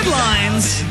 Headlines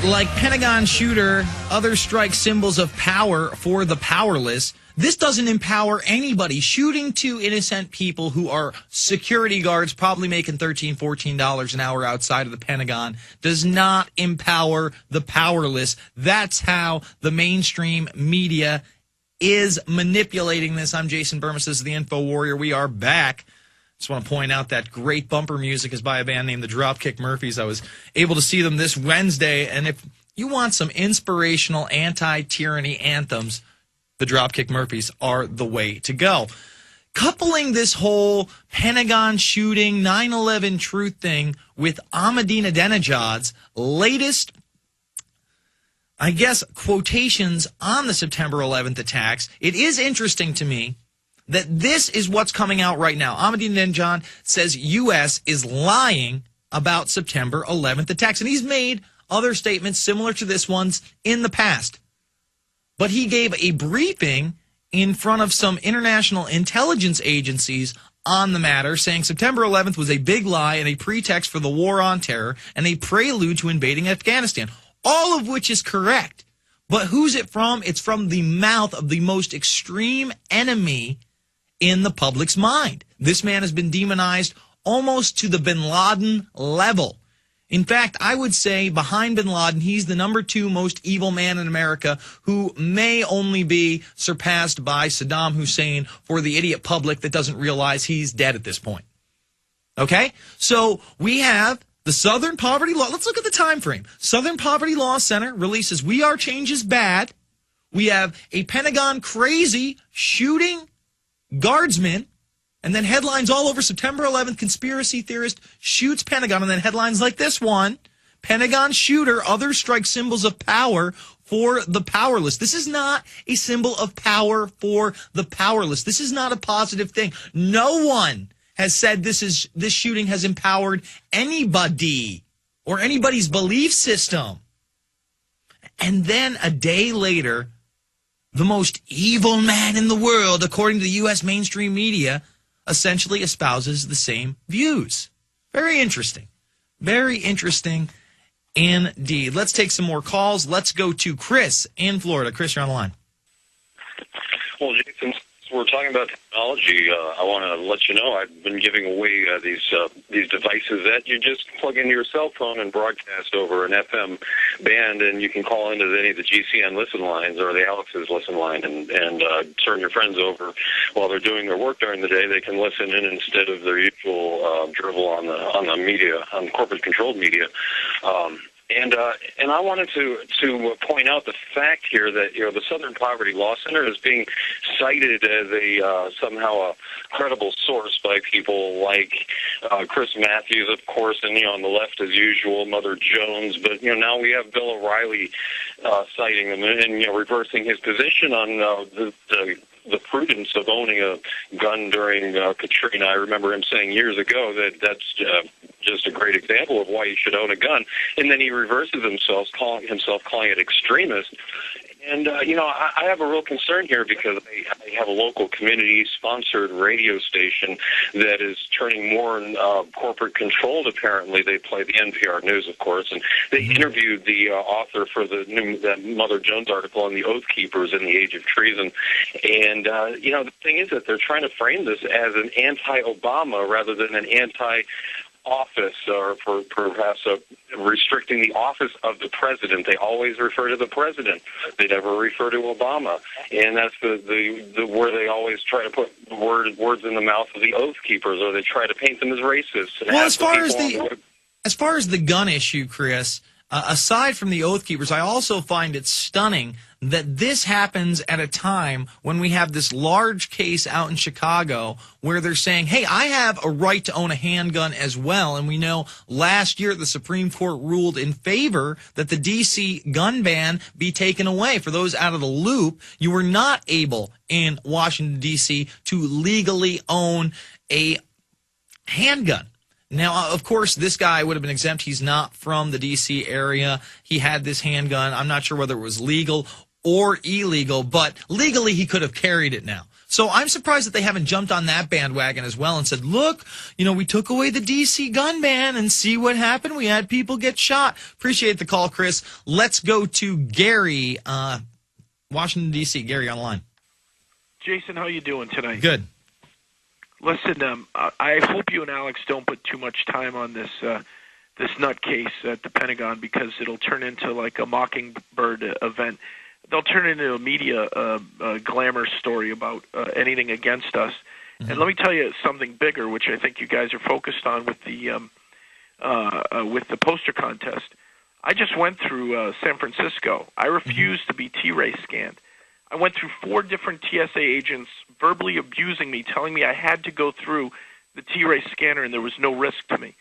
like Pentagon shooter, other strike symbols of power for the powerless. This doesn't empower anybody. Shooting two innocent people who are security guards, probably making $13, $14 an hour outside of the Pentagon, does not empower the powerless. That's how the mainstream media is manipulating this. I'm Jason Burmis. This is the InfoWarrior. We are back. Just want to point out that great bumper music is by a band named the Dropkick Murphys. I was able to see them this Wednesday, and if you want some inspirational anti-tyranny anthems, the Dropkick Murphys are the way to go. Coupling this whole Pentagon shooting, 9/11 truth thing with Ahmadinejad's latest, I guess, quotations on the September 11th attacks, it is interesting to me that this is what's coming out right now. Ahmadinejad says U.S. is lying about September 11th attacks. And he's made other statements similar to this one's in the past. But he gave a briefing in front of some international intelligence agencies on the matter, saying September 11th was a big lie and a pretext for the war on terror and a prelude to invading Afghanistan. All of which is correct. But who's it from? It's from the mouth of the most extreme enemy in the public's mind. This man has been demonized almost to the bin Laden level. In fact, I would say behind bin Laden, he's the number 2 most evil man in America, who may only be surpassed by Saddam Hussein for the idiot public that doesn't realize he's dead at this point. Okay? So we have the Southern Poverty Law. Let's look at the time frame. Southern Poverty Law Center releases We Are Change is Bad. We have a Pentagon crazy shooting guardsmen, and then headlines all over September 11th, conspiracy theorist shoots Pentagon, and then headlines like this one, Pentagon shooter, other strike symbols of power for the powerless. This is not a symbol of power for the powerless. This is not a positive thing. No one has said this shooting has empowered anybody or anybody's belief system. And then a day later, the most evil man in the world, according to the U.S. mainstream media, essentially espouses the same views. Very interesting. Very interesting indeed. Let's take some more calls. Let's go to Chris in Florida. Chris, you're on the line. Well, Jason, we're talking about technology. I want to let you know I've been giving away these devices that you just plug into your cell phone and broadcast over an FM band, and you can call into any of the GCN listen lines or the Alex's listen line and turn your friends over while they're doing their work during the day. They can listen in instead of their usual drivel on the media, on corporate controlled media. And I wanted to point out the fact here that the Southern Poverty Law Center is being cited as somehow a credible source by people like Chris Matthews, of course, and on the left as usual, Mother Jones. But now we have Bill O'Reilly citing them and reversing his position on the prudence of owning a gun during Katrina. I remember him saying years ago that that's just a great example of why you should own a gun. And then he reverses himself, calling it extremist. And, I have a real concern here because I have a local community-sponsored radio station that is turning more corporate controlled, apparently. They play the NPR News, of course, and they interviewed the author for that Mother Jones article on the Oath Keepers in the Age of Treason. And, the thing is that they're trying to frame this as an anti-Obama rather than an anti-office, or perhaps restricting the office of the president. They always refer to the president. They never refer to Obama, and that's the where they always try to put words in the mouth of the Oath Keepers, or they try to paint them as racist. Well, as far as the gun issue, Chris, aside from the Oath Keepers, I also find it stunning that this happens at a time when we have this large case out in Chicago where they're saying, hey, I have a right to own a handgun as well. And we know last year the Supreme Court ruled in favor that the D.C. gun ban be taken away. For those out of the loop, you were not able in Washington, D.C. to legally own a handgun. Now, of course, this guy would have been exempt. He's not from the D.C. area. He had this handgun. I'm not sure whether it was legal or illegal, but legally he could have carried it now. So I'm surprised that they haven't jumped on that bandwagon as well and said, look, we took away the D.C. gun ban and see what happened. We had people get shot. Appreciate the call, Chris. Let's go to Gary, Washington, D.C. Gary on the line. Jason, how you doing tonight? Good. Listen, I hope you and Alex don't put too much time on this nutcase at the Pentagon, because it'll turn into like a Mockingbird event. They'll turn it into a media glamour story about anything against us. Mm-hmm. And let me tell you something bigger, which I think you guys are focused on with the poster contest. I just went through San Francisco. I refused to be T-ray scanned. I went through 4 different TSA agents verbally abusing me, telling me I had to go through the T-ray scanner and there was no risk to me.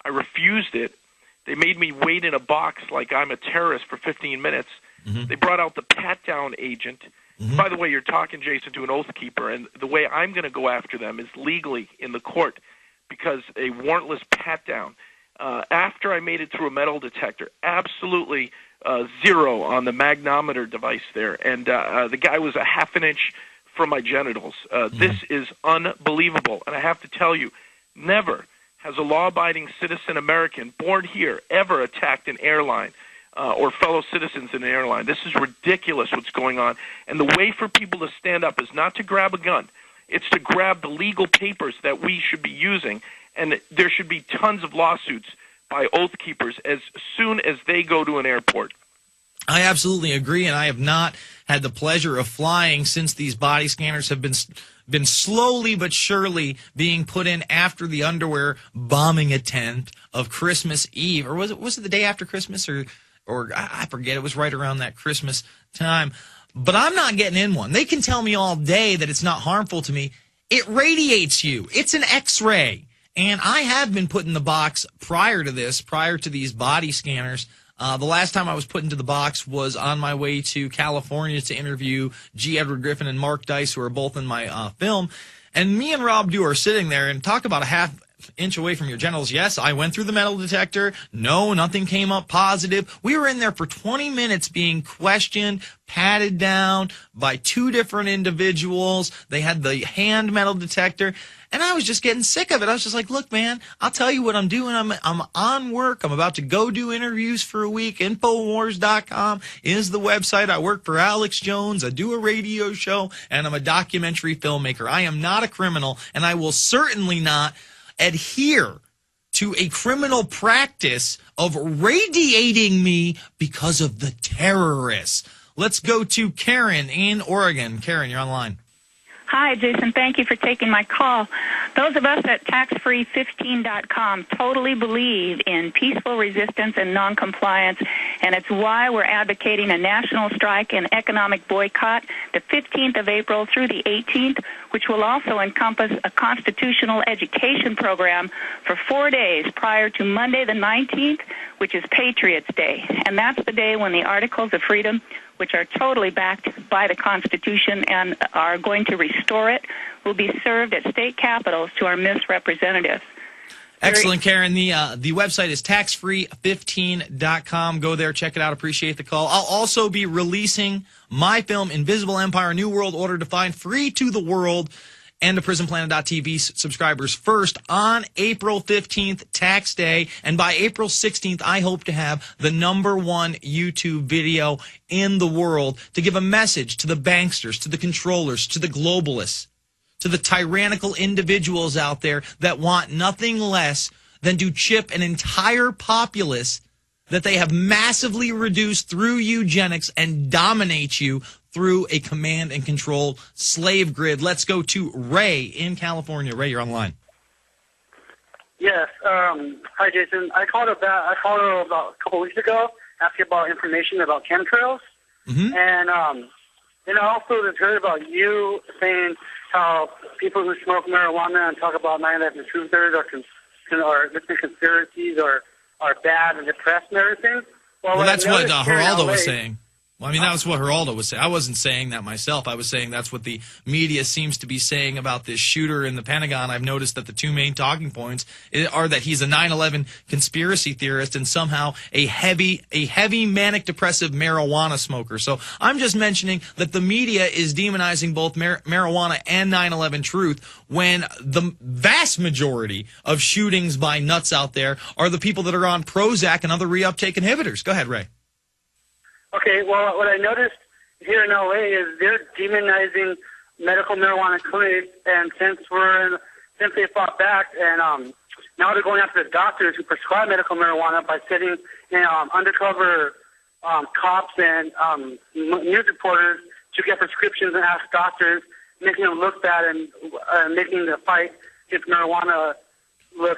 I refused it. They made me wait in a box like I'm a terrorist for 15 minutes. Mm-hmm. They brought out the pat-down agent. Mm-hmm. By the way, you're talking, Jason, to an oath keeper, and the way I'm going to go after them is legally in the court, because a warrantless pat-down. After I made it through a metal detector, absolutely 0 on the magnometer device there, and the guy was a half an inch from my genitals. This is unbelievable, and I have to tell you, never has a law-abiding citizen American born here ever attacked an airline or fellow citizens in an airline. This is ridiculous what's going on, and the way for people to stand up is not to grab a gun. It's to grab the legal papers that we should be using, and there should be tons of lawsuits by oath keepers as soon as they go to an airport. I absolutely agree, and I have not had the pleasure of flying since these body scanners have been slowly but surely being put in after the underwear bombing attempt of Christmas Eve. Or was it the day after Christmas, or I forget. It was right around that Christmas time. But I'm not getting in one. They can tell me all day that it's not harmful to me. It radiates you. It's an X-ray. And I have been put in the box prior to these body scanners. The last time I was put into the box was on my way to California to interview G. Edward Griffin and Mark Dice, who are both in my film. And me and Rob Dew are sitting there, and talk about a half inch away from your genitals. Yes, I went through the metal detector. No, nothing came up positive. We were in there for 20 minutes being questioned, patted down by 2 different individuals. They had the hand metal detector. And I was just getting sick of it. I was just like, look, man, I'll tell you what I'm doing. I'm on work. I'm about to go do interviews for a week. INFOWARRIOR.com is the website. I work for Alex Jones. I do a radio show, and I'm a documentary filmmaker. I am not a criminal, and I will certainly not adhere to a criminal practice of radiating me because of the terrorists. Let's go to Karen in Oregon. Karen, you're online. Hi, Jason. Thank you for taking my call. Those of us at taxfree15.com totally believe in peaceful resistance and noncompliance, and it's why we're advocating a national strike and economic boycott the 15th of April through the 18th, which will also encompass a constitutional education program for 4 days prior to Monday the 19th, which is Patriots' Day. And that's the day when the Articles of Freedom, which are totally backed by the Constitution and are going to restore it, will be served at state capitals to our misrepresentatives. Excellent, Karen. The website is taxfree15.com. Go there, check it out. Appreciate the call. I'll also be releasing my film, Invisible Empire, New World Order Defined, free to the world and to PrisonPlanet.tv subscribers first on April 15th, tax day. And by April 16th, I hope to have the #1 YouTube video in the world to give a message to the banksters, to the controllers, to the globalists, to the tyrannical individuals out there that want nothing less than to chip an entire populace that they have massively reduced through eugenics and dominate you through a command and control slave grid. Let's go to Ray in California. Ray, you're online. Yes. Hi, Jason. I called about a couple weeks ago asking about information about chemtrails. Mm-hmm. And I also just heard about you saying how people who smoke marijuana and talk about 9/11 truthers or listening conspiracies are bad and depressed and everything. Well, that's what Geraldo was saying. Well, I mean, that was what Geraldo was saying. I wasn't saying that myself. I was saying that's what the media seems to be saying about this shooter in the Pentagon. I've noticed that the two main talking points are that he's a 9/11 conspiracy theorist and somehow a heavy manic depressive marijuana smoker. So I'm just mentioning that the media is demonizing both marijuana and 9/11 truth when the vast majority of shootings by nuts out there are the people that are on Prozac and other reuptake inhibitors. Go ahead, Ray. Okay, well, what I noticed here in LA is they're demonizing medical marijuana clinics, and since they fought back, and now they're going after the doctors who prescribe medical marijuana by sending undercover cops and news reporters to get prescriptions and ask doctors, making them look bad and making the fight against marijuana.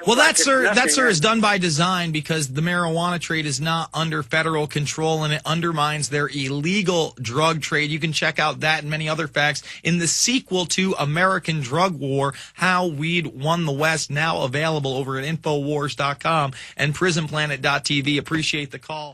Well, that, sir, is done by design because the marijuana trade is not under federal control and it undermines their illegal drug trade. You can check out that and many other facts in the sequel to American Drug War, How Weed Won the West, now available over at INFOWARRIOR.com and PrisonPlanet.tv. Appreciate the call.